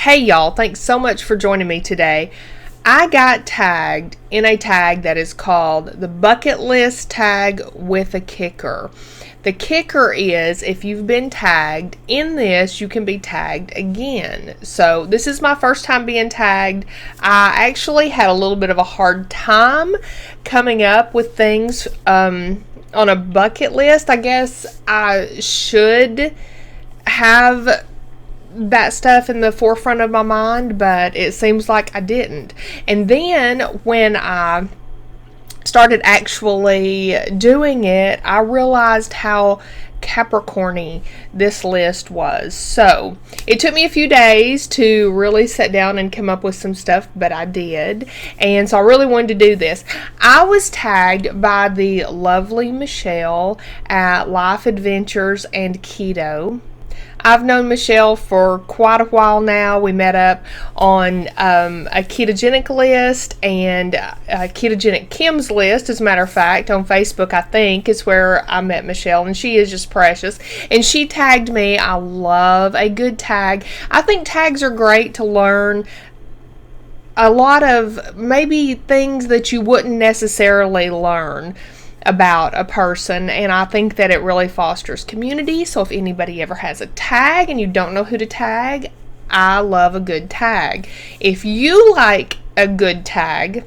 Hey y'all, thanks so much for joining me today. I got tagged in a tag that is called the bucket list tag with a kicker. The kicker is if you've been tagged in this, you can be tagged again. So this is my first time being tagged. I actually had a little bit of a hard time coming up with things on a bucket list. I guess I should have that stuff in the forefront of my mind, but it seems like I didn't. And then when I started actually doing it, I realized how Capricorny this list was. So it took me a few days to really sit down and come up with some stuff, but I did. And so I really wanted to do this. I was tagged by the lovely Michelle at Life Adventures and Keto. I've known Michelle for quite a while now. We met up on a ketogenic list and a ketogenic Kim's list, as a matter of fact, on Facebook, I think, is where I met Michelle, and she is just precious. And she tagged me. I love a good tag. I think tags are great to learn a lot of maybe things that you wouldn't necessarily learn about a person, and I think that it really fosters community. So if anybody ever has a tag and you don't know who to tag, I love a good tag. If you like a good tag,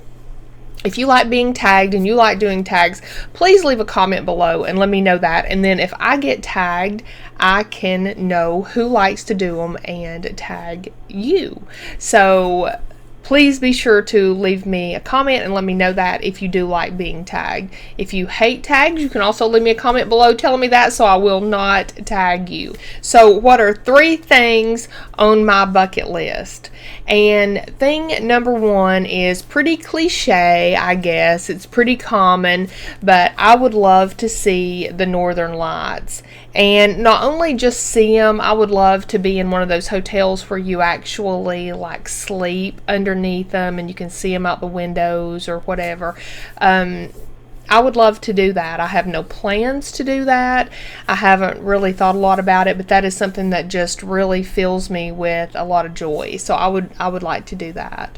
if you like being tagged and you like doing tags, please leave a comment below and let me know that. And then if I get tagged, I can know who likes to do them and tag you. So please be sure to leave me a comment and let me know that if you do like being tagged. If you hate tags, you can also leave me a comment below telling me that, so I will not tag you. So what are 3 things on my bucket list? And thing number 1 is pretty cliche, I guess. It's pretty common, but I would love to see the Northern Lights. And not only just see them, I would love to be in one of those hotels where you actually like sleep underneath them and you can see them out the windows or whatever. I would love to do that. I have no plans to do that. I haven't really thought a lot about it, but that is something that just really fills me with a lot of joy. So I would like to do that.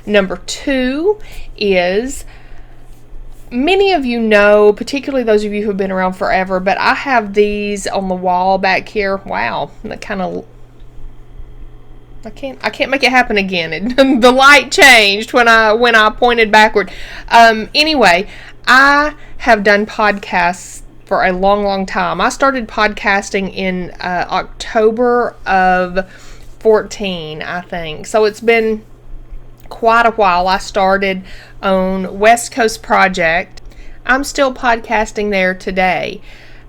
Number 2 is, many of you know, particularly those of you who have been around forever, but I have these on the wall back here. Wow, that kind of, I can't make it happen again. The light changed when I pointed backward. Anyway, I have done podcasts for a long time. I started podcasting in October of 14, I think. So it's been quite a while. I started on West Coast Project. I'm still podcasting there today.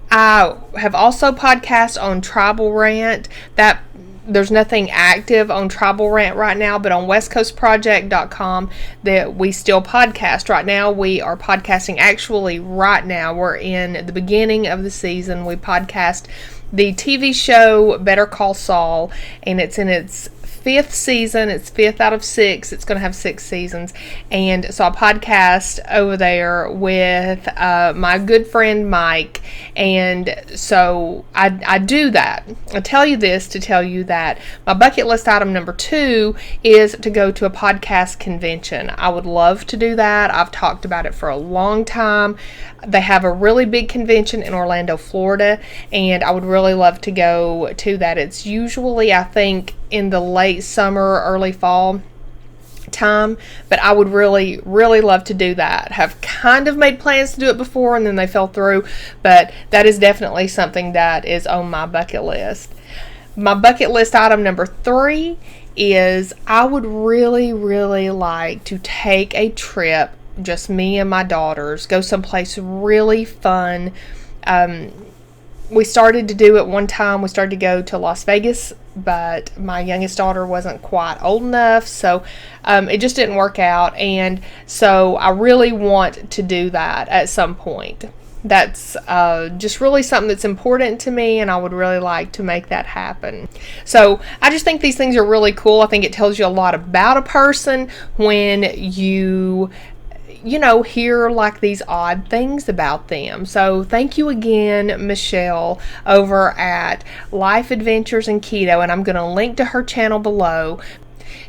I have also podcast on Tribal Rant. That there's nothing active on Tribal Rant right now, but on westcoastproject.com that we still podcast right now. We are podcasting actually right now. We're in the beginning of the season. We podcast the TV show Better Call Saul, and it's in its 5th season. It's 5th out of 6. It's going to have 6 seasons. And so I podcast over there with my good friend Mike. And so I do that. I tell you this to tell you that my bucket list item number 2 is to go to a podcast convention. I would love to do that. I've talked about it for a long time. They have a really big convention in Orlando, Florida, and I would really love to go to that. It's usually, I think, in the late summer, early fall time, but I would really love to do that. Have kind of made plans to do it before and then they fell through, but that is definitely something that is on my bucket list. My bucket list item number 3 is I would really like to take a trip, just me and my daughters, go someplace really fun. We started to do it one time. We started to go to Las Vegas, but my youngest daughter wasn't quite old enough, so it just didn't work out. And so I really want to do that at some point. That's just really something that's important to me, and I would really like to make that happen. So I just think these things are really cool. I think it tells you a lot about a person when you hear like these odd things about them. So thank you again, Michelle, over at Life Adventures in Keto, and I'm going to link to her channel below.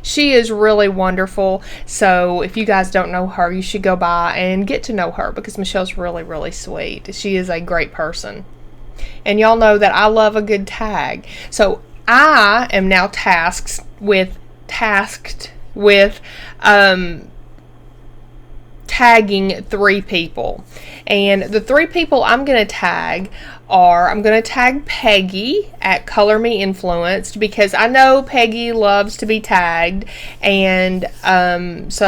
She is really wonderful. So if you guys don't know her, you should go by and get to know her, because Michelle's really, really sweet. She is a great person. And y'all know that I love a good tag. So I am now tasked with tagging 3 people. And the 3 people I'm going to tag are, I'm going to tag Peggy at Color Me Influenced, because I know Peggy loves to be tagged, and plus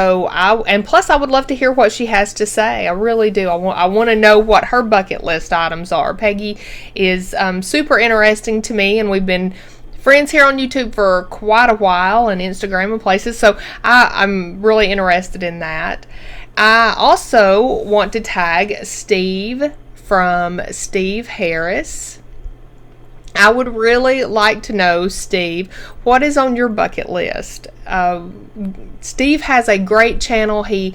I would love to hear what she has to say. I really do. I want to know what her bucket list items are. Peggy is super interesting to me, and we've been friends here on YouTube for quite a while, and Instagram and places, so I'm really interested in that. I also want to tag Steve from Steve Harris. I would really like to know, Steve, what is on your bucket list? Steve has a great channel. He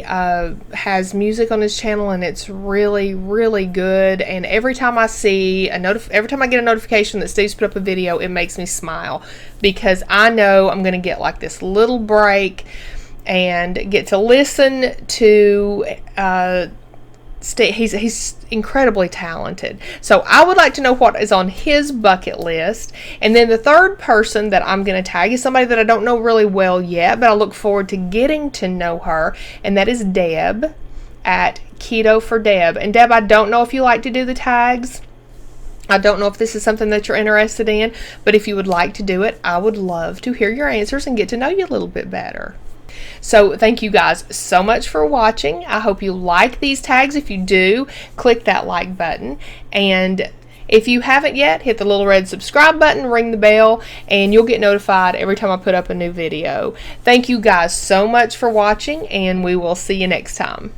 has music on his channel, and it's really, really good. And every time I see every time I get a notification that Steve's put up a video, it makes me smile, because I know I'm going to get like this little break and get to listen to he's incredibly talented. So I would like to know what is on his bucket list. And then the third person that I'm going to tag is somebody that I don't know really well yet, but I look forward to getting to know her, and that is Deb at Keto4Deb. And Deb, I don't know if you like to do the tags. I don't know if this is something that you're interested in, but if you would like to do it, I would love to hear your answers and get to know you a little bit better. So thank you guys so much for watching. I hope you like these tags. If you do, click that like button. And if you haven't yet, hit the little red subscribe button, ring the bell, and you'll get notified every time I put up a new video. Thank you guys so much for watching, and we will see you next time.